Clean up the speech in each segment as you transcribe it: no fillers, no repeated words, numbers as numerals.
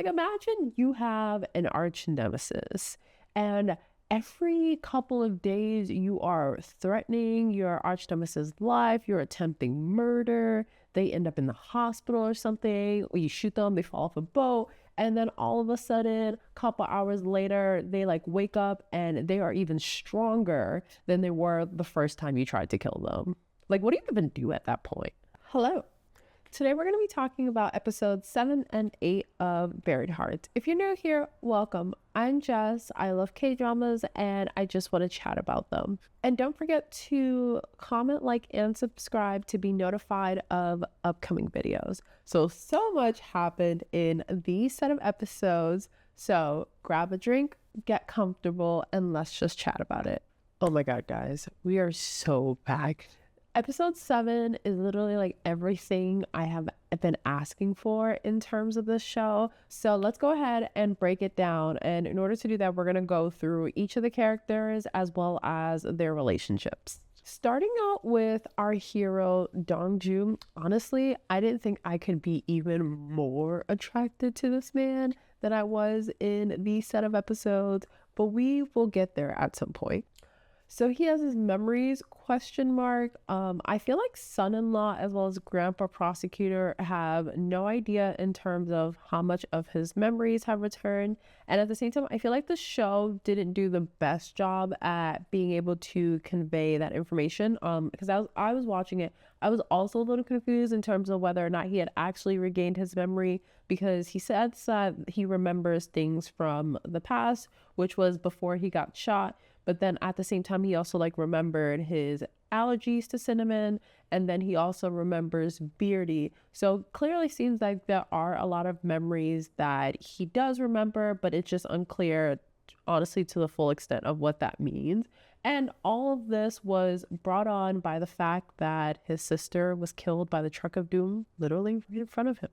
like, imagine you have an arch nemesis and every couple of days you are threatening your arch nemesis' life, you're attempting murder, they end up in the hospital or something, or you shoot them, they fall off a boat, and then all of a sudden, a couple hours later, they like wake up and they are even stronger than they were the first time you tried to kill them. Like, what do you even do at that point? Hello. Today we're going to be talking about episodes 7 and 8 of Buried Hearts. If you're new here, welcome. I'm Jess. I love K-dramas and I just want to chat about them. And don't forget to comment, like, and subscribe to be notified of upcoming videos. So much happened in these set of episodes. So grab a drink, get comfortable, and let's just chat about it. Oh my God, guys, we are so back. Episode 7 is literally like everything I have been asking for in terms of this show. So let's go ahead and break it down. And in order to do that, we're going to go through each of the characters as well as their relationships. Starting out with our hero, Dongju. Honestly, I didn't think I could be even more attracted to this man than I was in these set of episodes, but we will get there at some point. So he has his memories, ? I feel like son-in-law as well as grandpa prosecutor have no idea in terms of how much of his memories have returned. And at the same time, I feel like the show didn't do the best job at being able to convey that information. Because I was watching it, I was also a little confused in terms of whether or not he had actually regained his memory, because he said that he remembers things from the past, which was before he got shot. But then at the same time, he also like remembered his allergies to cinnamon, and then he also remembers Beardy. So clearly seems like there are a lot of memories that he does remember, but it's just unclear, honestly, to the full extent of what that means. And all of this was brought on by the fact that his sister was killed by the truck of doom, literally right in front of him.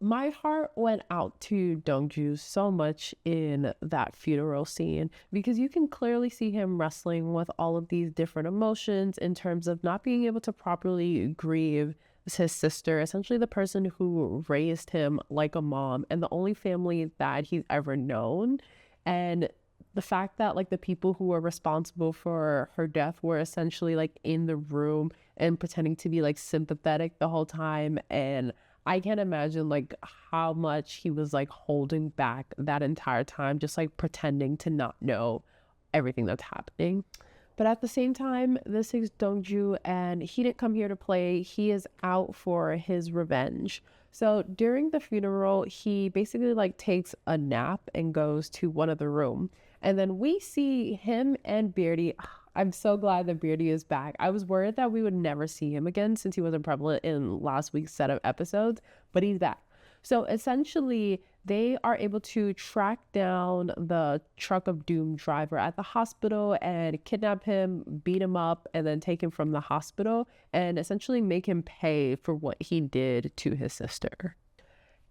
My heart went out to Dongju so much in that funeral scene, because you can clearly see him wrestling with all of these different emotions in terms of not being able to properly grieve his sister, essentially the person who raised him like a mom and the only family that he's ever known. And the fact that like the people who were responsible for her death were essentially like in the room and pretending to be like sympathetic the whole time. And I can't imagine like how much he was like holding back that entire time, just like pretending to not know everything that's happening. But at the same time, this is Dongju and he didn't come here to play. He is out for his revenge. So during the funeral, he basically like takes a nap and goes to one of the room. And then we see him and Beardy. I'm so glad that Beardy is back. I was worried that we would never see him again since he wasn't prevalent in last week's set of episodes, but he's back. So essentially, they are able to track down the truck of doom driver at the hospital and kidnap him, beat him up, and then take him from the hospital and essentially make him pay for what he did to his sister.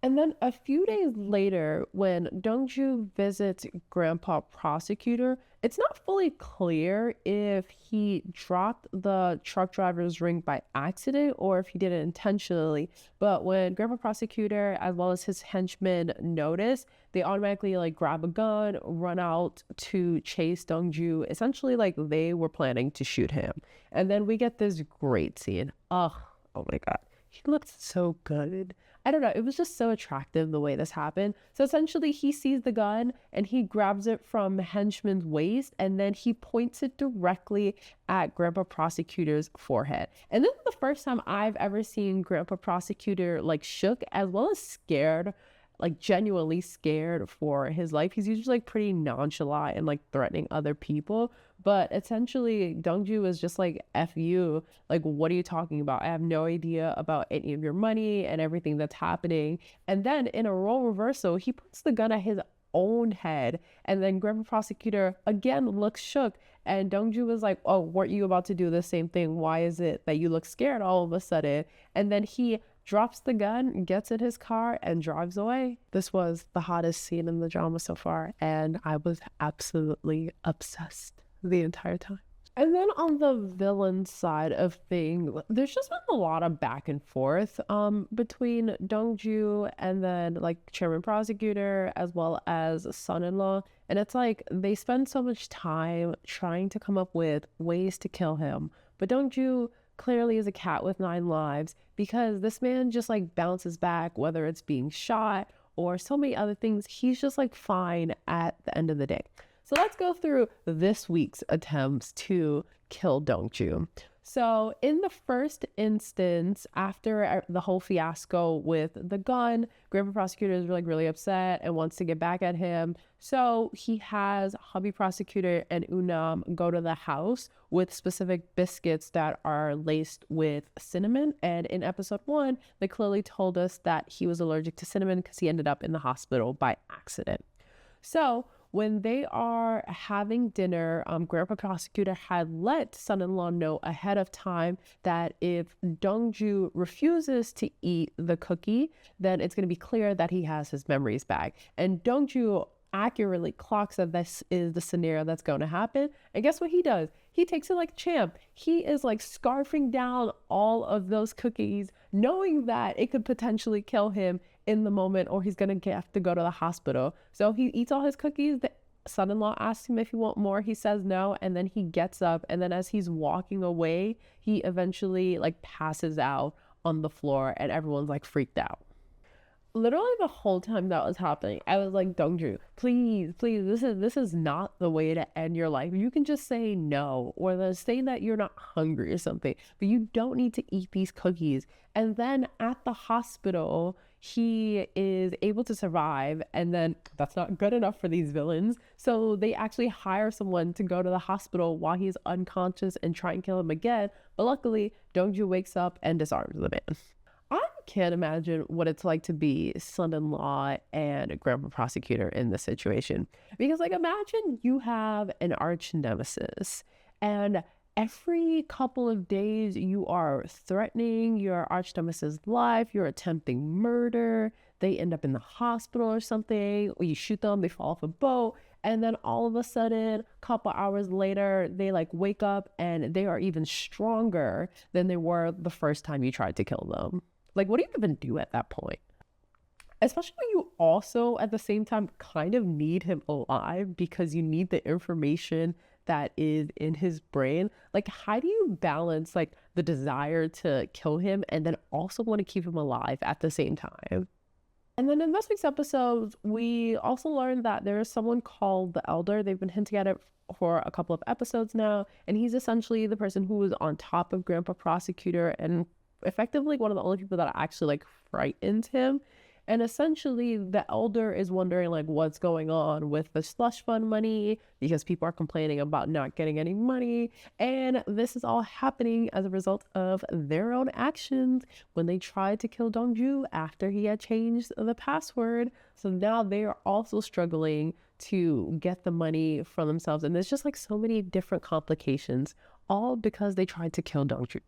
And then a few days later, when Dongju visits Grandpa Prosecutor, it's not fully clear if he dropped the truck driver's ring by accident or if he did it intentionally. But when Grandpa Prosecutor as well as his henchmen notice, they automatically like grab a gun, run out to chase Dongju. Essentially, like they were planning to shoot him. And then we get this great scene. Oh my God. He looked so good. I don't know. It was just so attractive the way this happened. So essentially he sees the gun and he grabs it from henchman's waist and then he points it directly at Grandpa Prosecutor's forehead. And this is the first time I've ever seen Grandpa Prosecutor like shook as well as scared, like genuinely scared for his life. He's usually like pretty nonchalant and like threatening other people, but essentially Dongju is just like, F you, like what are you talking about? I have no idea about any of your money and everything that's happening. And then in a role reversal, he puts the gun at his own head, and then Grandpa Prosecutor again looks shook, and Dongju was like, oh, weren't you about to do the same thing? Why is it that you look scared all of a sudden? And then he drops the gun, gets in his car, and drives away. This was the hottest scene in the drama so far, and I was absolutely obsessed the entire time. And then on the villain side of things, there's just been a lot of back and forth between Dongju and then like chairman prosecutor as well as son-in-law. And it's like they spend so much time trying to come up with ways to kill him. But Dongju clearly is a cat with nine lives because this man just like bounces back, whether it's being shot or so many other things. He's just like fine at the end of the day. So let's go through this week's attempts to kill Dongju. So in the first instance, after the whole fiasco with the gun, Grandpa Prosecutor is like really upset and wants to get back at him. So he has Hubby Prosecutor and Eunnam go to the house with specific biscuits that are laced with cinnamon. And in episode 1, they clearly told us that he was allergic to cinnamon because he ended up in the hospital by accident. So when they are having dinner, Grandpa Prosecutor had let son-in-law know ahead of time that if Dongju refuses to eat the cookie, then it's going to be clear that he has his memories back. And Dongju accurately clocks that this is the scenario that's going to happen. And guess what he does? He takes it like a champ. He is like scarfing down all of those cookies, knowing that it could potentially kill him in the moment or he's gonna have to go to the hospital. So he eats all his cookies. The son-in-law asks him if he want more. He says no, and then he gets up, and then as he's walking away, he eventually like passes out on the floor and everyone's like freaked out. Literally the whole time that was happening, I was like, Dongju, please, this is not the way to end your life. You can just say no, or say that you're not hungry or something, but you don't need to eat these cookies. And then at the hospital, he is able to survive, and then that's not good enough for these villains. So they actually hire someone to go to the hospital while he's unconscious and try and kill him again. But luckily, Dongju wakes up and disarms the man. I can't imagine what it's like to be son-in-law and grandpa prosecutor in this situation. Because like imagine you have an arch nemesis and every couple of days you are threatening your arch nemesis' life, you're attempting murder, they end up in the hospital or something, or you shoot them, they fall off a boat, and then all of a sudden, a couple hours later, they like wake up and they are even stronger than they were the first time you tried to kill them. Like, what do you even do at that point? Especially when you also, at the same time, kind of need him alive because you need the information that is in his brain. Like, how do you balance, like, the desire to kill him and then also want to keep him alive at the same time? And then in this week's episode, we also learned that there is someone called the Elder. They've been hinting at it for a couple of episodes now, and he's essentially the person who is on top of Grandpa Prosecutor and effectively one of the only people that actually like frightened him. And essentially the Elder is wondering like what's going on with the slush fund money because people are complaining about not getting any money, and this is all happening as a result of their own actions when they tried to kill Dongju after he had changed the password. So now they are also struggling to get the money for themselves, and there's just like so many different complications, all because they tried to kill Dongju.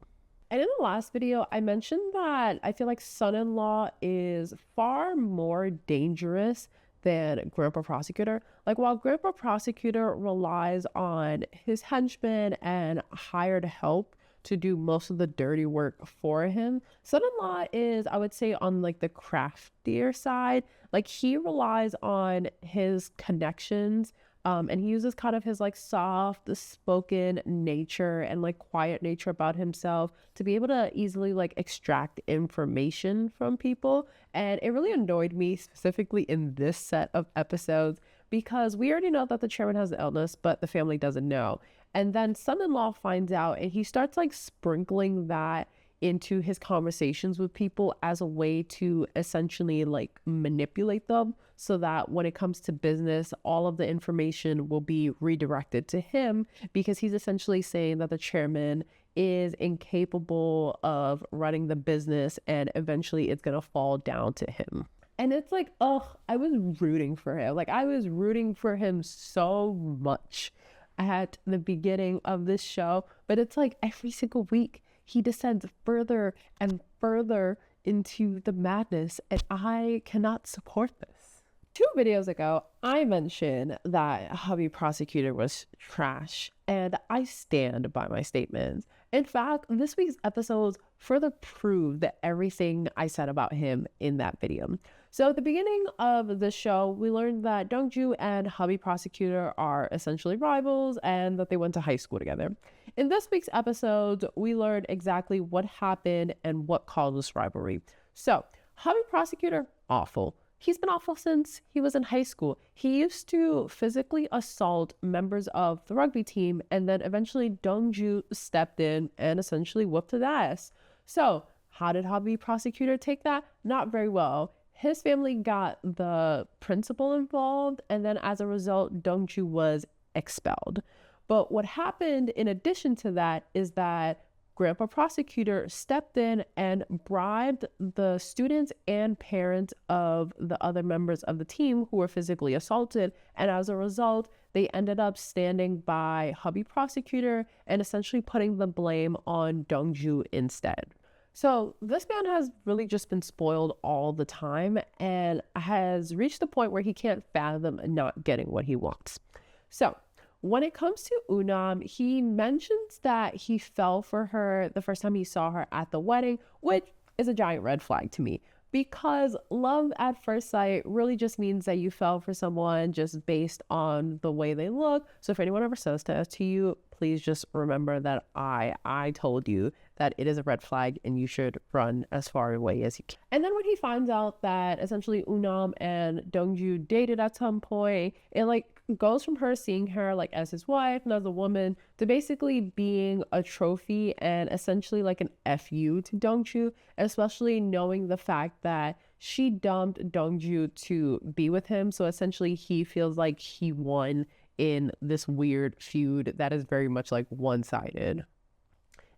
And in the last video, I mentioned that I feel like son-in-law is far more dangerous than Grandpa Prosecutor. Like while Grandpa Prosecutor relies on his henchmen and hired help to do most of the dirty work for him, son-in-law is, I would say, on like the craftier side. Like he relies on his connections, and he uses kind of his like soft spoken nature and like quiet nature about himself to be able to easily like extract information from people. And it really annoyed me specifically in this set of episodes because we already know that the chairman has the illness, but the family doesn't know. And then son-in-law finds out and he starts like sprinkling that into his conversations with people as a way to essentially like manipulate them so that when it comes to business, all of the information will be redirected to him because he's essentially saying that the chairman is incapable of running the business and eventually it's going to fall down to him. And it's like, oh, I was rooting for him. Like I was rooting for him so much at the beginning of this show, but it's like every single week he descends further and further into the madness, and I cannot support this. 2 videos ago, I mentioned that Hubby Prosecutor was trash, and I stand by my statements. In fact, this week's episodes further prove that everything I said about him in that video. So at the beginning of the show, we learned that Dongju and Hubby Prosecutor are essentially rivals and that they went to high school together. In this week's episode, we learned exactly what happened and what caused this rivalry. So, Hubby Prosecutor, awful. He's been awful since he was in high school. He used to physically assault members of the rugby team, and then eventually Dongju stepped in and essentially whooped his ass. So, how did Hobby Prosecutor take that? Not very well. His family got the principal involved, and then as a result, Dongju was expelled. But what happened in addition to that is that Grandpa Prosecutor stepped in and bribed the students and parents of the other members of the team who were physically assaulted. And as a result, they ended up standing by Hubby Prosecutor and essentially putting the blame on Dongju instead. So this man has really just been spoiled all the time and has reached the point where he can't fathom not getting what he wants. So when it comes to Eunnam, he mentions that he fell for her the first time he saw her at the wedding, which is a giant red flag to me because love at first sight really just means that you fell for someone just based on the way they look. So if anyone ever says that to you, please just remember that I told you that it is a red flag and you should run as far away as you can. And then when he finds out that essentially Eunnam and Dongju dated at some point, it goes from her seeing her as his wife and as a woman to basically being a trophy and essentially an FU to Dongju, especially knowing the fact that she dumped Dongju to be with him. So essentially he feels like he won in this weird feud that is very much one-sided.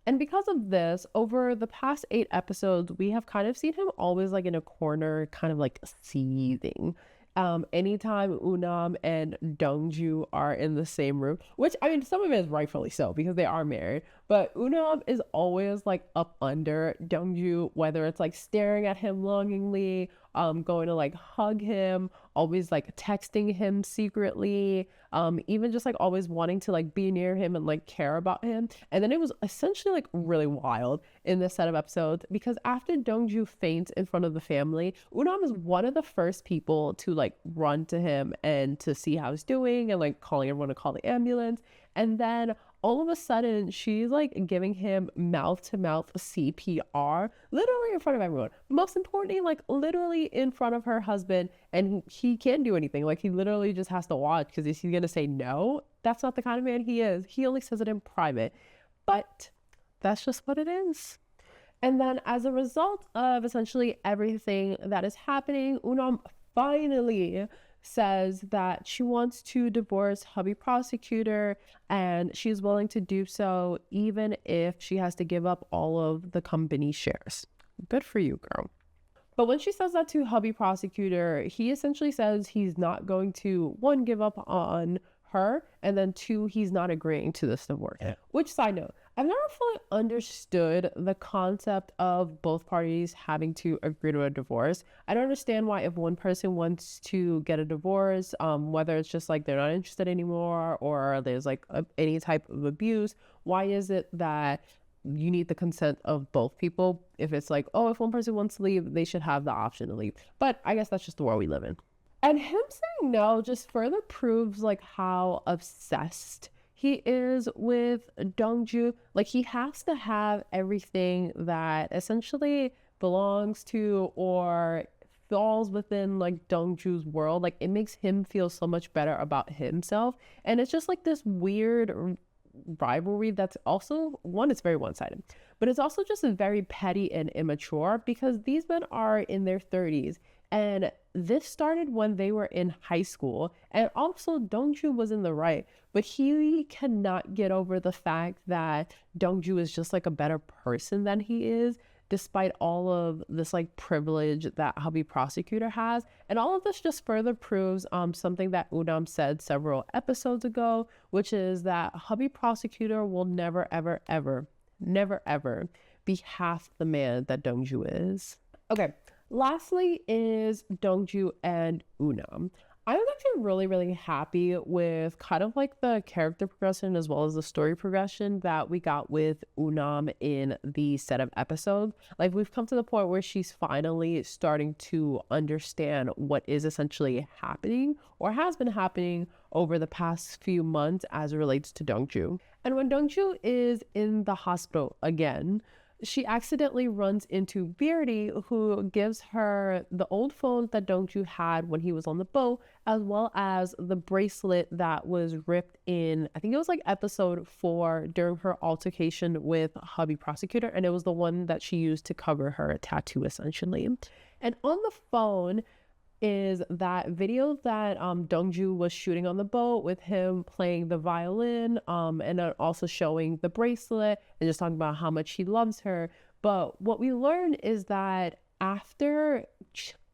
And because of this, over the past 8 episodes, we have kind of seen him always in a corner, kind of seething. Anytime Eunnam and Dongju are in the same room, which I mean, some of it is rightfully so because they are married, but Eunnam is always up under Dongju, whether it's staring at him longingly, going to hug him, always texting him secretly, even just always wanting to be near him and care about him. And then it was essentially really wild in this set of episodes because after Dongju faints in front of the family, Eunnam is one of the first people to run to him and to see how he's doing and calling everyone to call the ambulance. And then all of a sudden she's giving him mouth-to-mouth CPR literally in front of everyone, most importantly literally in front of her husband, and he can't do anything. He literally just has to watch because is he gonna say no? That's not the kind of man he is. He only says it in private, but that's just what it is. And then as a result of essentially everything that is happening, Eunnam finally says that she wants to divorce Hubby Prosecutor and she's willing to do so even if she has to give up all of the company shares. Good for you, girl. But when she says that to Hubby Prosecutor, he essentially says he's not going to, 1, give up on her, and then 2, he's not agreeing to this divorce. Yeah. Which, side note, I've never fully understood the concept of both parties having to agree to a divorce. I don't understand why if one person wants to get a divorce, whether it's just they're not interested anymore or there's any type of abuse, why is it that you need the consent of both people? If it's if one person wants to leave, they should have the option to leave. But I guess that's just the world we live in. And him saying no just further proves how obsessed he is with Dongju. He has to have everything that essentially belongs to or falls within Dongju's world. It makes him feel so much better about himself. And it's just this weird rivalry that's also, 1, it's very one-sided, but it's also just very petty and immature because these men are in their 30s. And this started when they were in high school. And also Dongju was in the right, but he cannot get over the fact that Dongju is just a better person than he is, despite all of this privilege that Hubby Prosecutor has. And all of this just further proves something that Eunnam said several episodes ago, which is that Hubby Prosecutor will never, ever, ever, never, ever be half the man that Dongju is. Okay, Lastly is Dongju and Unam. I was actually really happy with kind of like the character progression as well as the story progression that we got with Unam in the set of episodes. Like, we've come to the point where she's finally starting to understand what is essentially happening or has been happening over the past few months as it relates to Dongju. And when Dongju is in the hospital again, she accidentally runs into Beardy, who gives her the old phone that Dongju had when he was on the boat, as well as the bracelet that was ripped in, I think it was like episode 4 during her altercation with Hubby Prosecutor, and it was the one that she used to cover her tattoo essentially. And on the phone is that video that Dongju was shooting on the boat with him playing the violin, and then also showing the bracelet and just talking about how much he loves her. But what we learned is that after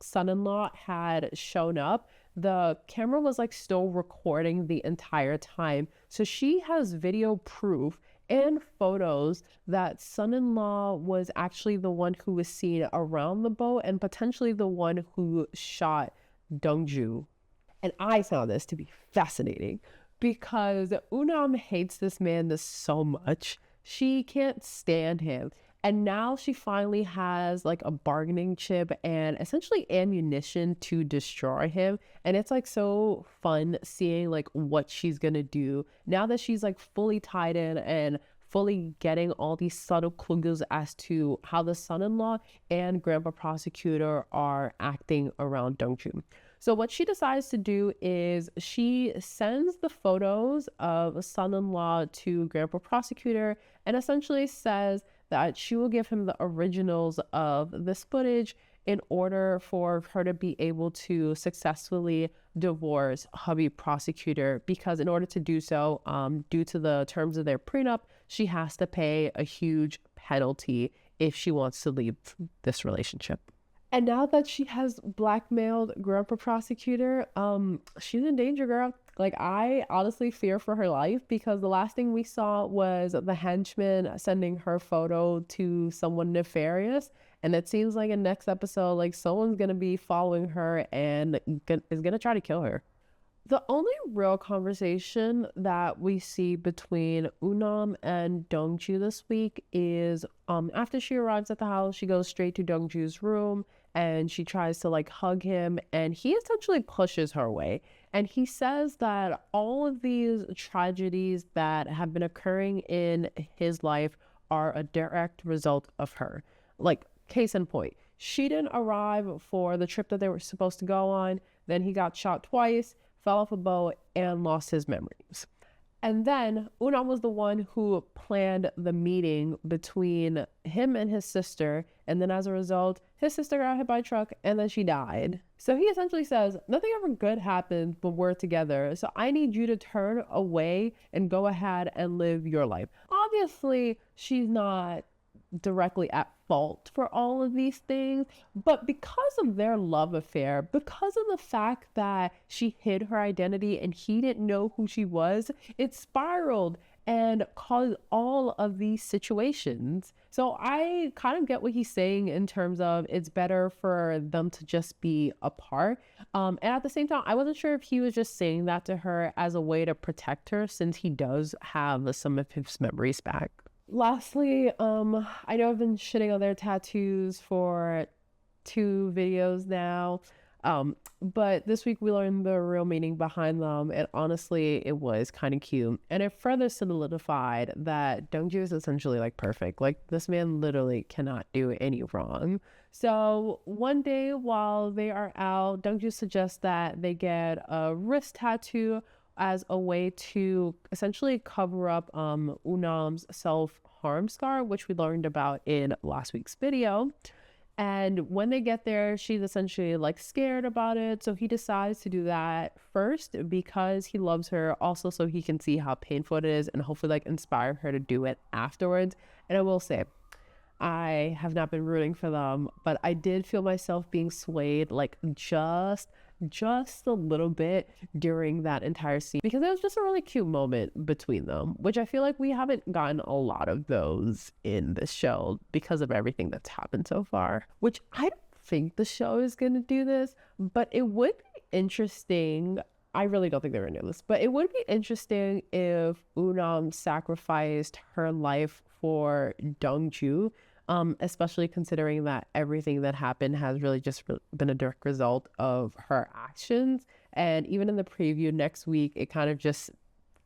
son-in-law had shown up, the camera was like still recording the entire time. So she has video proof and photos that son-in-law was actually the one who was seen around the boat and potentially the one who shot Dongju. And I found this to be fascinating because Unam hates this man so much. She can't stand him. And now she finally has like a bargaining chip and essentially ammunition to destroy him. And it's like so fun seeing like what she's gonna do now that she's like fully tied in and fully getting all these subtle clues as to how the son-in-law and Grandpa Prosecutor are acting around Dongju. So what she decides to do is she sends the photos of son-in-law to Grandpa Prosecutor and essentially says that she will give him the originals of this footage in order for her to be able to successfully divorce Hubby Prosecutor, because in order to do so, due to the terms of their prenup, she has to pay a huge penalty if she wants to leave this relationship. And now that she has blackmailed Grandpa Prosecutor, she's in danger, girl. Like, I honestly fear for her life because the last thing we saw was the henchman sending her photo to someone nefarious. And it seems like in next episode, like someone's going to be following her and is going to try to kill her. The only real conversation that we see between Unam and Dongju this week is after she arrives at the house, she goes straight to Dongju's room and she tries to like hug him, and he essentially pushes her away. And he says that all of these tragedies that have been occurring in his life are a direct result of her. Like, case in point, she didn't arrive for the trip that they were supposed to go on. Then he got shot twice, fell off a boat, and lost his memories. And then Unam was the one who planned the meeting between him and his sister. And then as a result, his sister got hit by a truck and then she died. So he essentially says, nothing ever good happens when we're together. So I need you to turn away and go ahead and live your life. Obviously, she's not directly at fault for all of these things, but because of their love affair, because of the fact that she hid her identity and he didn't know who she was, it spiraled and caused all of these situations. So I kind of get what he's saying in terms of it's better for them to just be apart. And at the same time, I wasn't sure if he was just saying that to her as a way to protect her, since he does have some of his memories back. Lastly, I know I've been shitting on their tattoos for 2 videos now, but this week we learned the real meaning behind them, and honestly, it was kind of cute, and it further solidified that Dongju is essentially like perfect. Like, this man literally cannot do any wrong. So one day while they are out, Dongju suggests that they get a wrist tattoo as a way to essentially cover up Unam's self-harm scar, which we learned about in last week's video. And when they get there, she's essentially like scared about it. So he decides to do that first because he loves her, also so he can see how painful it is and hopefully like inspire her to do it afterwards. And I will say, I have not been rooting for them, but I did feel myself being swayed like just a little bit during that entire scene, because it was just a really cute moment between them, which I feel like we haven't gotten a lot of those in this show because of everything that's happened so far, which I don't think the show is going to do this, but it would be interesting. I really don't think they're going to do this, but it would be interesting if Unam sacrificed her life for Dongju, especially considering that everything that happened has really just been a direct result of her actions. And even in the preview next week, it kind of just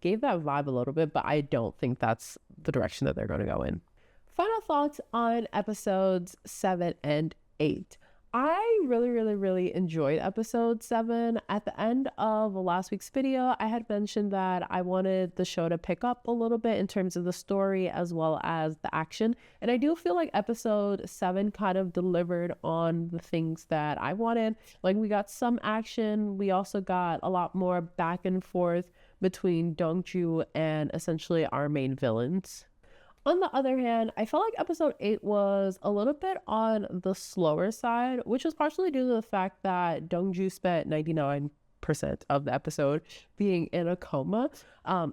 gave that vibe a little bit, but I don't think that's the direction that they're going to go in. Final thoughts on episodes 7 and 8. I really enjoyed episode 7. At the end of last week's video, I had mentioned that I wanted the show to pick up a little bit in terms of the story as well as the action. And I do feel like episode 7 kind of delivered on the things that I wanted. Like, we got some action. We also got a lot more back and forth between Dongju and essentially our main villains. On the other hand, I felt like episode 8 was a little bit on the slower side, which was partially due to the fact that Dongju spent 99% of the episode being in a coma.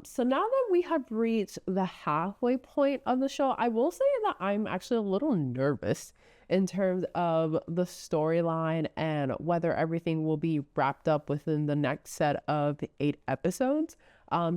So now that we have reached the halfway point of the show, I will say that I'm actually a little nervous in terms of the storyline and whether everything will be wrapped up within the next set of 8 episodes.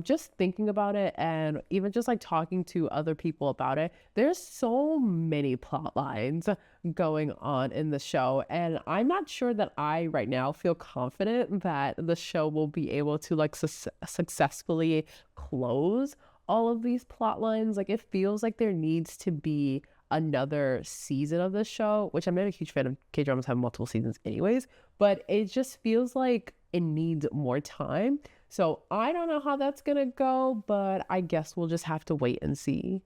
Just thinking about it and even just like talking to other people about it, there's so many plot lines going on in the show, and I'm not sure that I right now feel confident that the show will be able to like successfully close all of these plot lines. Like, it feels like there needs to be another season of the show, which I'm not a huge fan of K-dramas having multiple seasons anyways, but it just feels like it needs more time. So I don't know how that's gonna go, but I guess we'll just have to wait and see.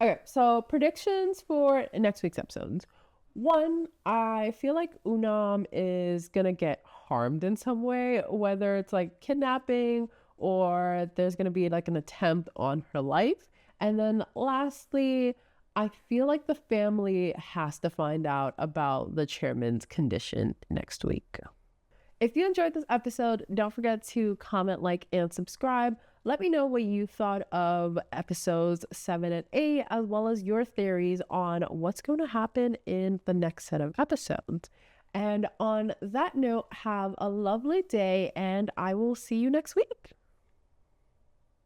Okay, so predictions for next week's episodes. 1, I feel like Unam is gonna get harmed in some way, whether it's like kidnapping or there's gonna be like an attempt on her life. And then lastly, I feel like the family has to find out about the chairman's condition next week. If you enjoyed this episode, don't forget to comment, like, and subscribe. Let me know what you thought of episodes 7 and 8, as well as your theories on what's going to happen in the next set of episodes. And on that note, have a lovely day, and I will see you next week.